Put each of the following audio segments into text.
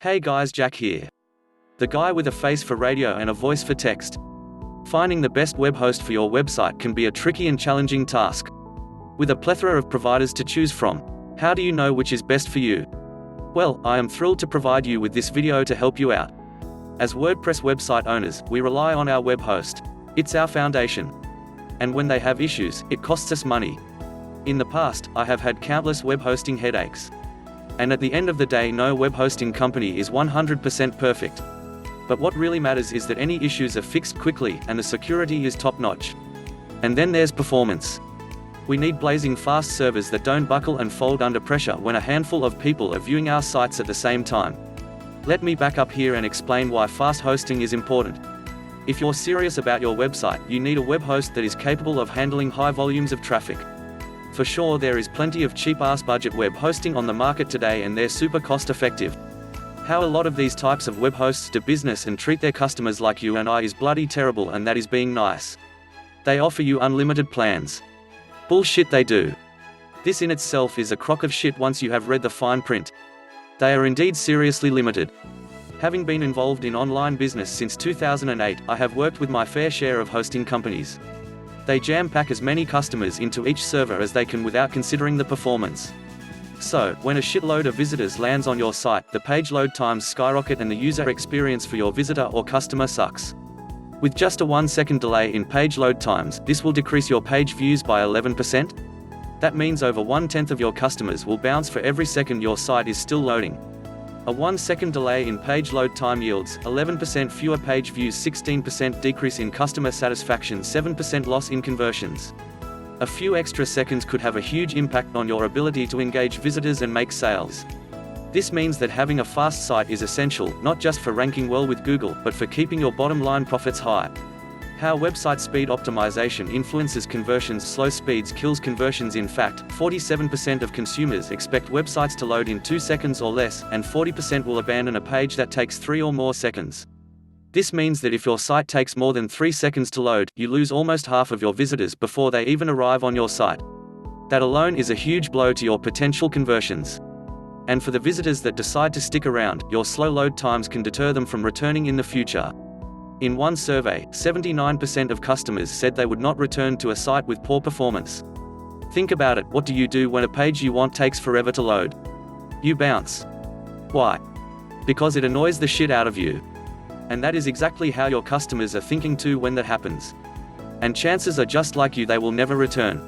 Hey guys, Jack here. The guy with a face for radio and a voice for text. Finding the best web host for your website can be a tricky and challenging task. With a plethora of providers to choose from, how do you know which is best for you? Well, I am thrilled to provide you with this video to help you out. As WordPress website owners, we rely on our web host. It's our foundation. And when they have issues, it costs us money. In the past, I have had countless web hosting headaches. And at the end of the day, no web hosting company is 100% perfect. But what really matters is that any issues are fixed quickly and the security is top-notch. And then there's performance. We need blazing fast servers that don't buckle and fold under pressure when a handful of people are viewing our sites at the same time. Let me back up here and explain why fast hosting is important. If you're serious about your website, you need a web host that is capable of handling high volumes of traffic. For sure, there is plenty of cheap-ass budget web hosting on the market today and they're super cost-effective. How a lot of these types of web hosts do business and treat their customers like you and I is bloody terrible, and that is being nice. They offer you unlimited plans. Bullshit, they do. This in itself is a crock of shit once you have read the fine print. They are indeed seriously limited. Having been involved in online business since 2008, I have worked with my fair share of hosting companies. They jam-pack as many customers into each server as they can without considering the performance. So, when a shitload of visitors lands on your site, the page load times skyrocket and the user experience for your visitor or customer sucks. With just a 1-second delay in page load times, this will decrease your page views by 11%. That means over 1/10 of your customers will bounce for every second your site is still loading. A 1-second delay in page load time yields 11% fewer page views, 16% decrease in customer satisfaction, 7% loss in conversions. A few extra seconds could have a huge impact on your ability to engage visitors and make sales. This means that having a fast site is essential, not just for ranking well with Google, but for keeping your bottom line profits high. How website speed optimization influences conversions. Slow speeds kills conversions. In fact, 47% of consumers expect websites to load in 2 seconds or less, and 40% will abandon a page that takes 3 or more seconds. This means that if your site takes more than 3 seconds to load, you lose almost half of your visitors before they even arrive on your site. That alone is a huge blow to your potential conversions. And for the visitors that decide to stick around, your slow load times can deter them from returning in the future. In one survey, 79% of customers said they would not return to a site with poor performance. Think about it, what do you do when a page you want takes forever to load? You bounce. Why? Because it annoys the shit out of you. And that is exactly how your customers are thinking too when that happens. And chances are just like you, they will never return.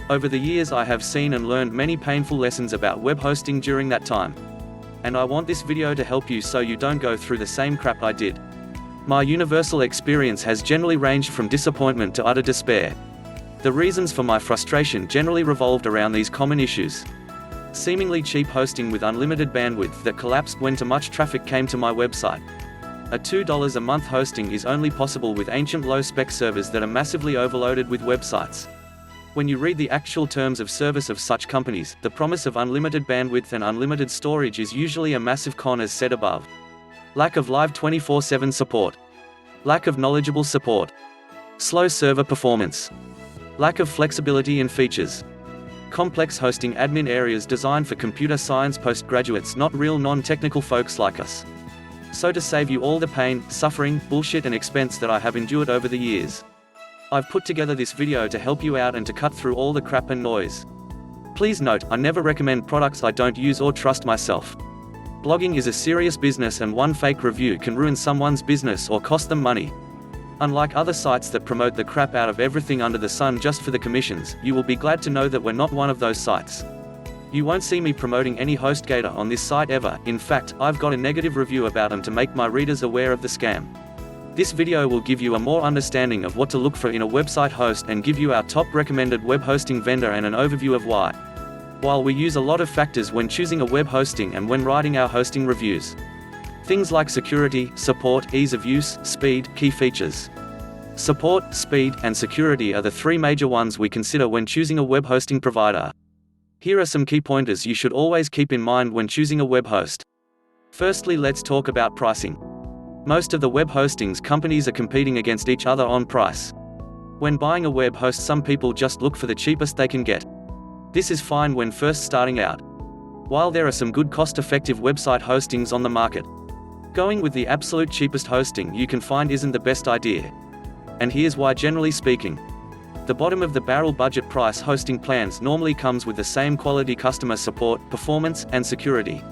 Over the years I have seen and learned many painful lessons about web hosting during that time. And I want this video to help you so you don't go through the same crap I did. My universal experience has generally ranged from disappointment to utter despair. The reasons for my frustration generally revolved around these common issues. Seemingly cheap hosting with unlimited bandwidth that collapsed when too much traffic came to my website. A $2 a month hosting is only possible with ancient low-spec servers that are massively overloaded with websites. When you read the actual terms of service of such companies, the promise of unlimited bandwidth and unlimited storage is usually a massive con, as said above. Lack of live 24/7 support. Lack of knowledgeable support. Slow server performance. Lack of flexibility in features. Complex hosting admin areas designed for computer science postgraduates, not real non-technical folks like us. So to save you all the pain, suffering, bullshit and expense that I have endured over the years, I've put together this video to help you out and to cut through all the crap and noise. Please note, I never recommend products I don't use or trust myself. Blogging is a serious business and one fake review can ruin someone's business or cost them money. Unlike other sites that promote the crap out of everything under the sun just for the commissions, you will be glad to know that we're not one of those sites. You won't see me promoting any HostGator on this site ever. In fact, I've got a negative review about them to make my readers aware of the scam. This video will give you a more understanding of what to look for in a website host and give you our top recommended web hosting vendor and an overview of why. While we use a lot of factors when choosing a web hosting and when writing our hosting reviews. Things like security, support, ease of use, speed, key features. Support, speed, and security are the 3 major ones we consider when choosing a web hosting provider. Here are some key pointers you should always keep in mind when choosing a web host. Firstly, let's talk about pricing. Most of the web hostings companies are competing against each other on price. When buying a web host, some people just look for the cheapest they can get. This is fine when first starting out. While there are some good cost-effective website hostings on the market, going with the absolute cheapest hosting you can find isn't the best idea. And here's why. Generally speaking, the bottom of the barrel budget price hosting plans normally comes with the same quality customer support, performance, and security.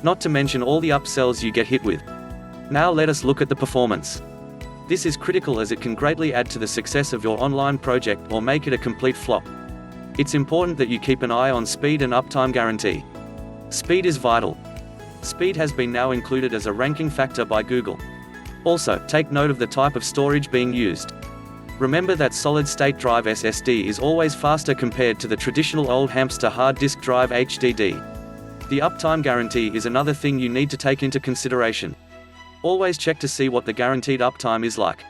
Not to mention all the upsells you get hit with. Now let us look at the performance. This is critical as it can greatly add to the success of your online project or make it a complete flop. It's important that you keep an eye on speed and uptime guarantee. Speed is vital. Speed has been now included as a ranking factor by Google. Also, take note of the type of storage being used. Remember that solid-state drive SSD is always faster compared to the traditional old hamster hard disk drive HDD. The uptime guarantee is another thing you need to take into consideration. Always check to see what the guaranteed uptime is like.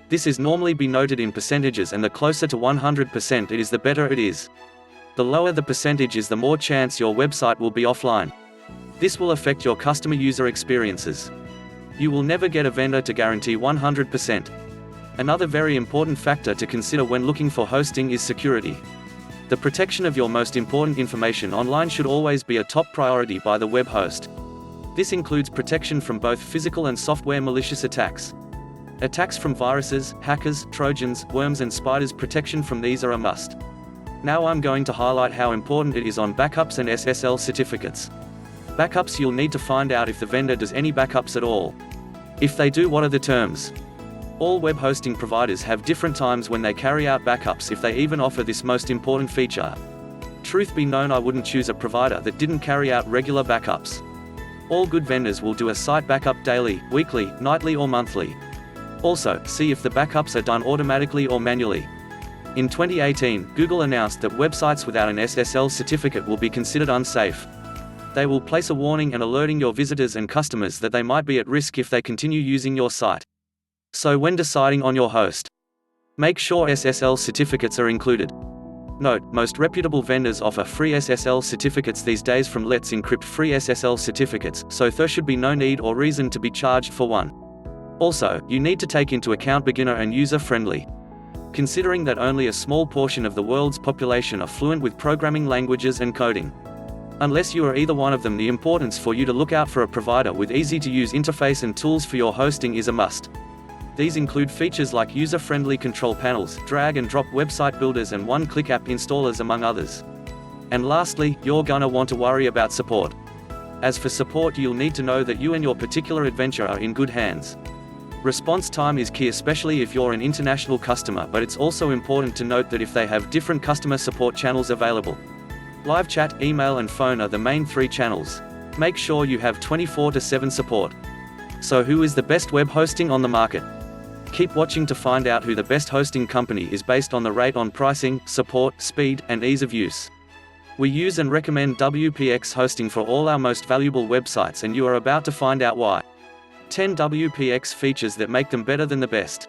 This is normally be noted in percentages, and the closer to 100% it is, the better it is. The lower the percentage is, the more chance your website will be offline. This will affect your customer user experiences. You will never get a vendor to guarantee 100%. Another very important factor to consider when looking for hosting is security. The protection of your most important information online should always be a top priority by the web host. This includes protection from both physical and software malicious attacks. Attacks from viruses, hackers, trojans, worms and spiders. Protection from these are a must. Now I'm going to highlight how important it is on backups and SSL certificates. Backups: you'll need to find out if the vendor does any backups at all. If they do, what are the terms? All web hosting providers have different times when they carry out backups, if they even offer this most important feature. Truth be known, I wouldn't choose a provider that didn't carry out regular backups. All good vendors will do a site backup daily, weekly, nightly or monthly. Also, see if the backups are done automatically or manually. In 2018, Google announced that websites without an SSL certificate will be considered unsafe. They will place a warning and alerting your visitors and customers that they might be at risk if they continue using your site. So when deciding on your host, make sure SSL certificates are included. Note, most reputable vendors offer free SSL certificates these days from Let's Encrypt free SSL certificates, so there should be no need or reason to be charged for one. Also, you need to take into account beginner and user-friendly. Considering that only a small portion of the world's population are fluent with programming languages and coding. Unless you are either one of them, the importance for you to look out for a provider with easy-to-use interface and tools for your hosting is a must. These include features like user-friendly control panels, drag-and-drop website builders and one-click app installers, among others. And lastly, you're gonna want to worry about support. As for support, you'll need to know that you and your particular adventure are in good hands. Response time is key, especially if you're an international customer, but it's also important to note that if they have different customer support channels available. Live chat, email and phone are the main 3 channels. Make sure you have 24/7 support. So who is the best web hosting on the market? Keep watching to find out who the best hosting company is based on the rate on pricing, support, speed, and ease of use. We use and recommend WPX Hosting for all our most valuable websites, and you are about to find out why. 10 WPX features that make them better than the best.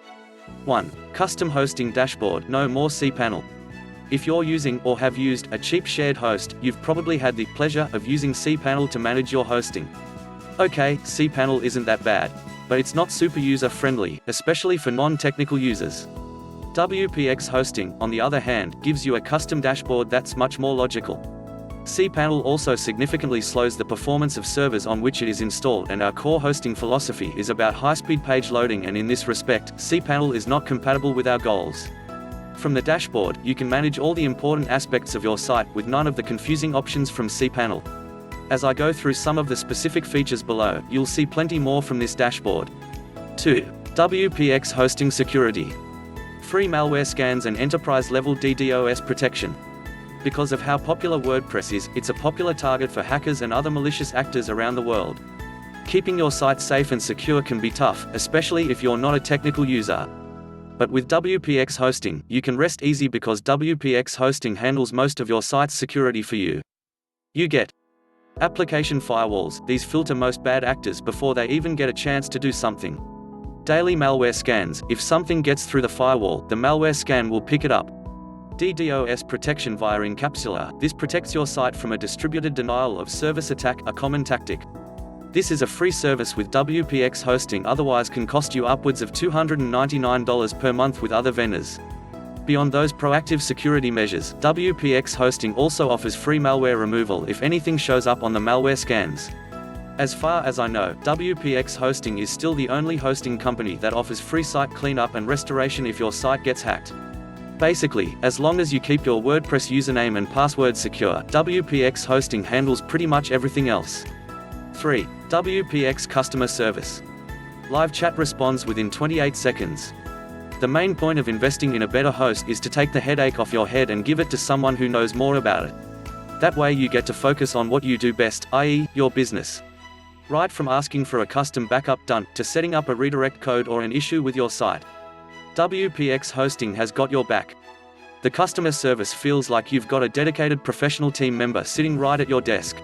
1. Custom hosting dashboard. No more cPanel. If you're using or have used a cheap shared host, you've probably had the pleasure of using cPanel to manage your hosting. Okay, cPanel isn't that bad, but it's not super user-friendly, especially for non-technical users. WPX Hosting, on the other hand, gives you a custom dashboard that's much more logical. cPanel also significantly slows the performance of servers on which it is installed, and our core hosting philosophy is about high-speed page loading, and in this respect, cPanel is not compatible with our goals. From the dashboard, you can manage all the important aspects of your site with none of the confusing options from cPanel. As I go through some of the specific features below, you'll see plenty more from this dashboard. 2. WPX Hosting Security. Free malware scans and enterprise-level DDoS protection. Because of how popular WordPress is, it's a popular target for hackers and other malicious actors around the world. Keeping your site safe and secure can be tough, especially if you're not a technical user. But with WPX Hosting, you can rest easy because WPX Hosting handles most of your site's security for you. You get application firewalls. These filter most bad actors before they even get a chance to do something. Daily malware scans. If something gets through the firewall, the malware scan will pick it up. DDoS protection via encapsula. This protects your site from a distributed denial of service attack, a common tactic. This is a free service with WPX Hosting, otherwise can cost you upwards of $299 per month with other vendors. Beyond those proactive security measures, WPX Hosting also offers free malware removal if anything shows up on the malware scans. As far as I know, WPX Hosting is still the only hosting company that offers free site cleanup and restoration if your site gets hacked. Basically, as long as you keep your WordPress username and password secure, WPX Hosting handles pretty much everything else. 3. WPX Customer Service. Live chat responds within 28 seconds. The main point of investing in a better host is to take the headache off your head and give it to someone who knows more about it. That way you get to focus on what you do best, i.e., your business. Right from asking for a custom backup done, to setting up a redirect code or an issue with your site, WPX Hosting has got your back. The customer service feels like you've got a dedicated professional team member sitting right at your desk.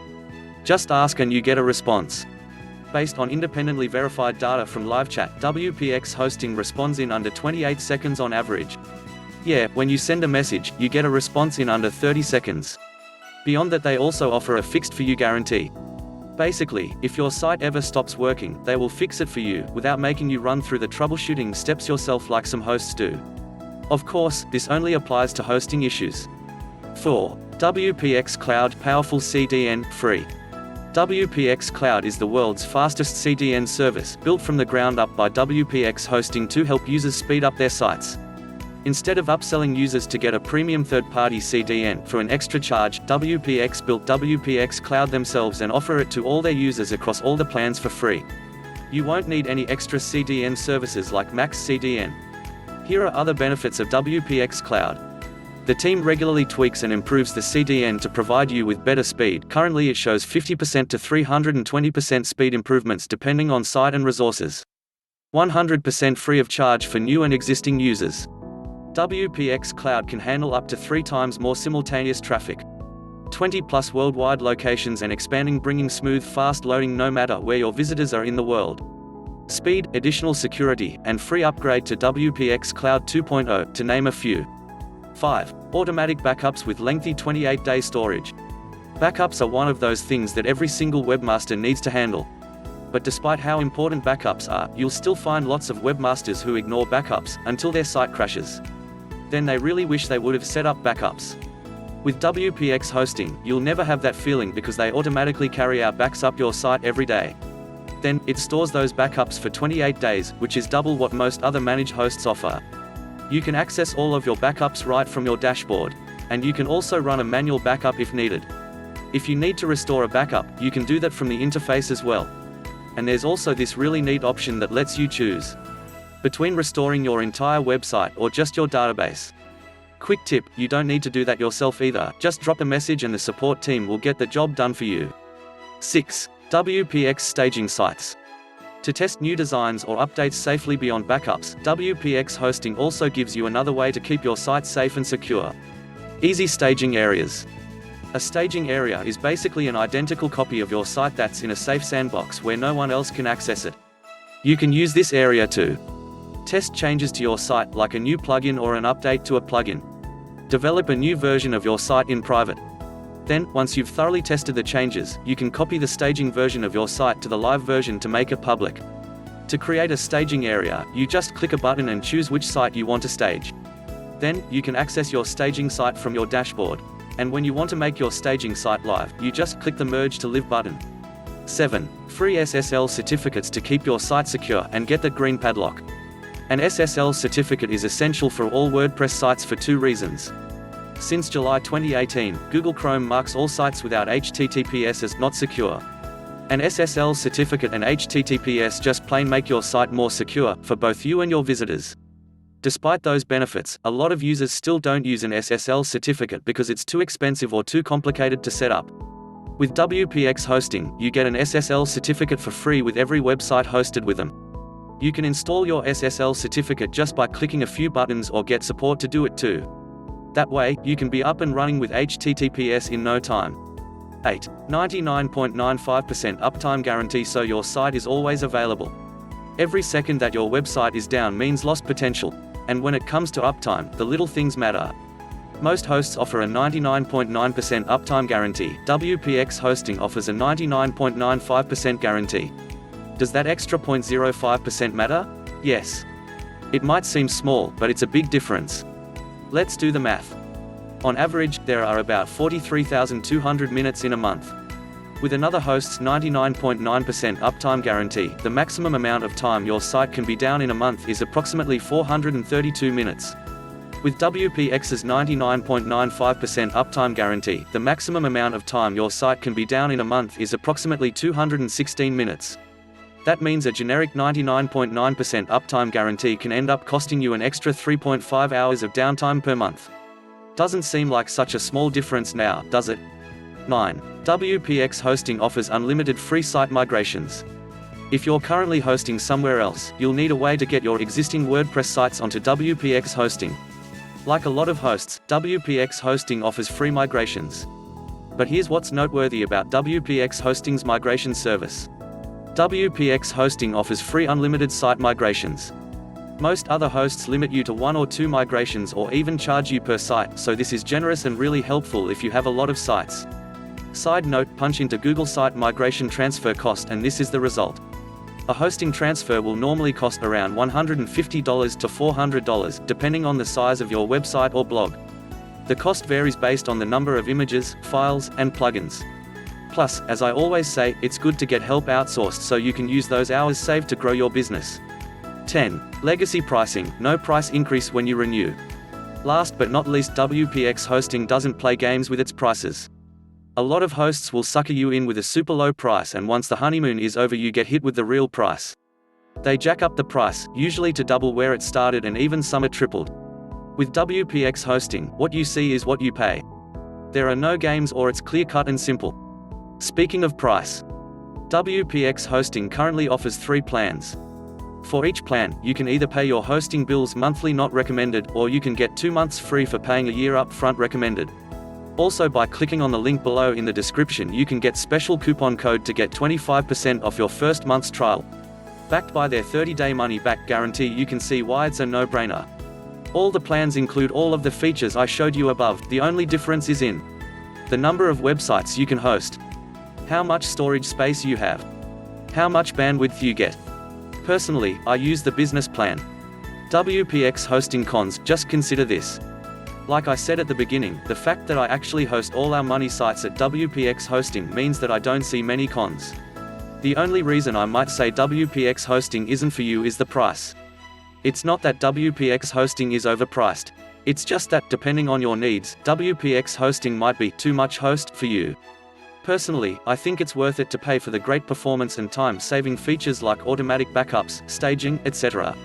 Just ask and you get a response. Based on independently verified data from live chat, WPX Hosting responds in under 28 seconds on average. Yeah, when you send a message, you get a response in under 30 seconds. Beyond that, they also offer a fixed-for-you guarantee. Basically, if your site ever stops working, they will fix it for you, without making you run through the troubleshooting steps yourself like some hosts do. Of course, this only applies to hosting issues. 4. WPX Cloud Powerful CDN, free. WPX Cloud is the world's fastest CDN service, built from the ground up by WPX Hosting to help users speed up their sites. Instead of upselling users to get a premium third-party CDN for an extra charge, WPX built WPX Cloud themselves and offer it to all their users across all the plans for free. You won't need any extra CDN services like Max CDN. Here are other benefits of WPX Cloud. The team regularly tweaks and improves the CDN to provide you with better speed. Currently it shows 50% to 320% speed improvements depending on site and resources. 100% free of charge for new and existing users. WPX Cloud can handle up to 3 times more simultaneous traffic. 20+ worldwide locations and expanding, bringing smooth, fast loading no matter where your visitors are in the world. Speed, additional security, and free upgrade to WPX Cloud 2.0, to name a few. 5. Automatic backups with lengthy 28-day storage. Backups are one of those things that every single webmaster needs to handle. But despite how important backups are, you'll still find lots of webmasters who ignore backups until their site crashes. Then they really wish they would have set up backups. With WPX Hosting, you'll never have that feeling because they automatically carry out backs up your site every day. Then, it stores those backups for 28 days, which is double what most other managed hosts offer. You can access all of your backups right from your dashboard. And you can also run a manual backup if needed. If you need to restore a backup, you can do that from the interface as well. And there's also this really neat option that lets you choose between restoring your entire website or just your database. Quick tip, you don't need to do that yourself either, just drop a message and the support team will get the job done for you. 6. WPX Staging Sites. To test new designs or updates safely beyond backups, WPX Hosting also gives you another way to keep your site safe and secure. Easy staging areas. A staging area is basically an identical copy of your site that's in a safe sandbox where no one else can access it. You can use this area to test changes to your site, like a new plugin or an update to a plugin. Develop a new version of your site in private. Then, once you've thoroughly tested the changes, you can copy the staging version of your site to the live version to make it public. To create a staging area, you just click a button and choose which site you want to stage. Then, you can access your staging site from your dashboard. And when you want to make your staging site live, you just click the Merge to Live button. 7. Free SSL certificates to keep your site secure and get that green padlock. An SSL certificate is essential for all WordPress sites for 2 reasons. Since July 2018, Google Chrome marks all sites without HTTPS as not secure. An SSL certificate and HTTPS just plain make your site more secure, for both you and your visitors. Despite those benefits, a lot of users still don't use an SSL certificate because it's too expensive or too complicated to set up. With WPX Hosting, you get an SSL certificate for free with every website hosted with them. You can install your SSL certificate just by clicking a few buttons or get support to do it too. That way, you can be up and running with HTTPS in no time. 8. 99.95% uptime guarantee, so your site is always available. Every second that your website is down means lost potential. And when it comes to uptime, the little things matter. Most hosts offer a 99.9% uptime guarantee. WPX Hosting offers a 99.95% guarantee. Does that extra 0.05% matter? Yes. It might seem small, but it's a big difference. Let's do the math. On average, there are about 43,200 minutes in a month. With another host's 99.9% uptime guarantee, the maximum amount of time your site can be down in a month is approximately 432 minutes. With WPX's 99.95% uptime guarantee, the maximum amount of time your site can be down in a month is approximately 216 minutes. That means a generic 99.9% uptime guarantee can end up costing you an extra 3.5 hours of downtime per month. Doesn't seem like such a small difference now, does it? 9. WPX Hosting offers unlimited free site migrations. If you're currently hosting somewhere else, you'll need a way to get your existing WordPress sites onto WPX Hosting. Like a lot of hosts, WPX Hosting offers free migrations. But here's what's noteworthy about WPX Hosting's migration service. WPX Hosting offers free unlimited site migrations. Most other hosts limit you to 1 or 2 migrations or even charge you per site, so this is generous and really helpful if you have a lot of sites. Side note, punch into Google Site Migration Transfer Cost and this is the result. A hosting transfer will normally cost around $150 to $400, depending on the size of your website or blog. The cost varies based on the number of images, files, and plugins. Plus, as I always say, it's good to get help outsourced so you can use those hours saved to grow your business. 10. Legacy pricing, no price increase when you renew. Last but not least, WPX Hosting doesn't play games with its prices. A lot of hosts will sucker you in with a super low price, and once the honeymoon is over you get hit with the real price. They jack up the price, usually to double where it started and even some are tripled. With WPX Hosting, what you see is what you pay. There are no games or it's clear-cut and simple. Speaking of price, WPX Hosting currently offers 3 plans. For each plan, you can either pay your hosting bills monthly not recommended, or you can get 2 months free for paying a year up front recommended. Also, by clicking on the link below in the description, you can get special coupon code to get 25% off your first month's trial. Backed by their 30-day money-back guarantee, you can see why it's a no-brainer. All the plans include all of the features I showed you above, the only difference is in the number of websites you can host, how much storage space you have, how much bandwidth you get. Personally, I use the business plan. WPX Hosting cons, just consider this. Like I said at the beginning, the fact that I actually host all our money sites at WPX Hosting means that I don't see many cons. The only reason I might say WPX Hosting isn't for you is the price. It's not that WPX Hosting is overpriced. It's just that, depending on your needs, WPX Hosting might be too much host for you. Personally, I think it's worth it to pay for the great performance and time-saving features like automatic backups, staging, etc.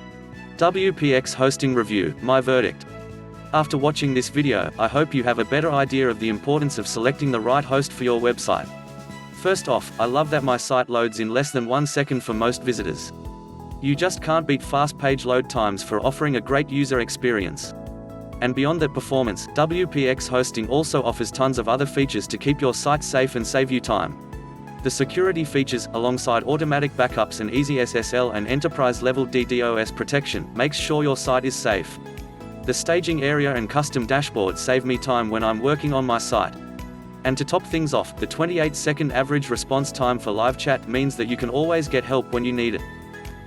WPX Hosting review, my verdict. After watching this video, I hope you have a better idea of the importance of selecting the right host for your website. First off, I love that my site loads in less than 1 second for most visitors. You just can't beat fast page load times for offering a great user experience. And beyond that performance, WPX Hosting also offers tons of other features to keep your site safe and save you time. The security features, alongside automatic backups and easy SSL and enterprise-level DDoS protection, makes sure your site is safe. The staging area and custom dashboard save me time when I'm working on my site. And to top things off, the 28-second average response time for live chat means that you can always get help when you need it.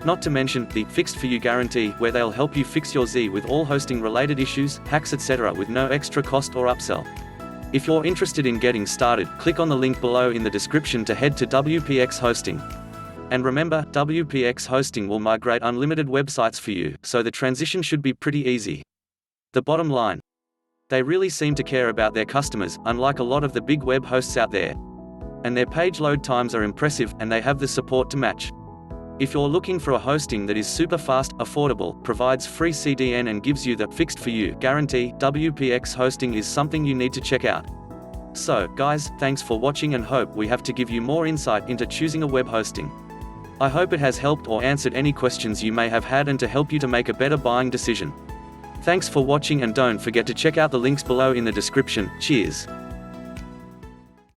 Not to mention the Fixed For You guarantee, where they'll help you fix your Z with all hosting-related issues, hacks, etc. with no extra cost or upsell. If you're interested in getting started, click on the link below in the description to head to WPX Hosting. And remember, WPX Hosting will migrate unlimited websites for you, so the transition should be pretty easy. The bottom line: they really seem to care about their customers, unlike a lot of the big web hosts out there. And their page load times are impressive, and they have the support to match. If you're looking for a hosting that is super fast, affordable, provides free CDN and gives you the Fixed For You guarantee, WPX Hosting is something you need to check out. So, guys, thanks for watching and hope we have to give you more insight into choosing a web hosting. I hope it has helped or answered any questions you may have had and to help you to make a better buying decision. Thanks for watching, and don't forget to check out the links below in the description. Cheers.